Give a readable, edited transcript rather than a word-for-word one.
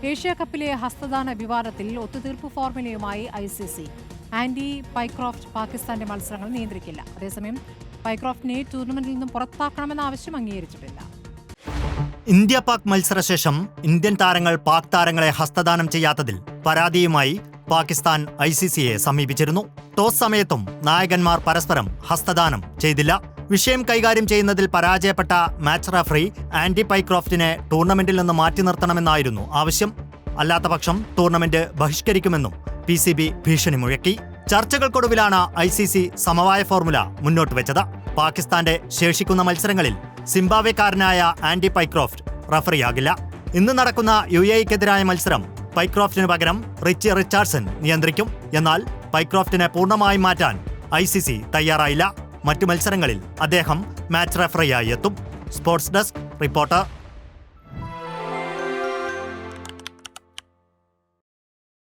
Asia കപ്പിലെ ഹസ്തദാന വിവാദത്തിൽ ഒത്തുതീർപ്പ് ഫോർമുലയുമായി ICC. Andy Pycroft പാകിസ്ഥാന്റെ മത്സരങ്ങൾ നിയന്ത്രിക്കില്ല. അതേസമയം പൈക്രോഫ്റ്റിനെ ടൂർണമെന്റിൽ നിന്നും പുറത്താക്കണമെന്ന ആവശ്യം അംഗീകരിച്ചിട്ടില്ല. ഇന്ത്യ പാക് മത്സരശേഷം ഇന്ത്യൻ താരങ്ങൾ പാക് താരങ്ങളെ ഹസ്തദാനം ചെയ്യാത്തതിൽ പരാതിയുമായി പാകിസ്ഥാൻ ICCയെ സമീപിച്ചിരുന്നു. ടോസ് സമയത്തും നായകന്മാർ പരസ്പരം ഹസ്തദാനം ചെയ്തില്ല. വിഷയം കൈകാര്യം ചെയ്യുന്നതിൽ പരാജയപ്പെട്ട മാച്ച് റഫറി ആൻഡി പൈക്രോഫ്റ്റിനെ ടൂർണമെന്റിൽ നിന്ന് മാറ്റി നിർത്തണമെന്നായിരുന്നു ആവശ്യം. അല്ലാത്തപക്ഷം ടൂർണമെന്റ് ബഹിഷ്കരിക്കുമെന്നും PCB ഭീഷണി മുഴക്കി. ചർച്ചകൾക്കൊടുവിലാണ് ICC സമവായ ഫോർമുല മുന്നോട്ട് വെച്ചത്. പാകിസ്ഥാന്റെ ശേഷിക്കുന്ന മത്സരങ്ങളിൽ സിംബാബ്വേക്കാരനായ ആൻഡി പൈക്രോഫ്റ്റ് റഫറിയാകില്ല. ഇന്ന് നടക്കുന്ന UAEക്കെതിരായ മത്സരം പൈക്രോഫ്റ്റിന് പകരം റിച്ചി റിച്ചാർഡ്സൺ നിയന്ത്രിക്കും. എന്നാൽ പൈക്രോഫ്റ്റിനെ പൂർണ്ണമായും മാറ്റാൻ ICC തയ്യാറായില്ല. മറ്റു മത്സരങ്ങളിൽ അദ്ദേഹം മാച്ച് റഫറിയായി എത്തും. Sports desk reporter.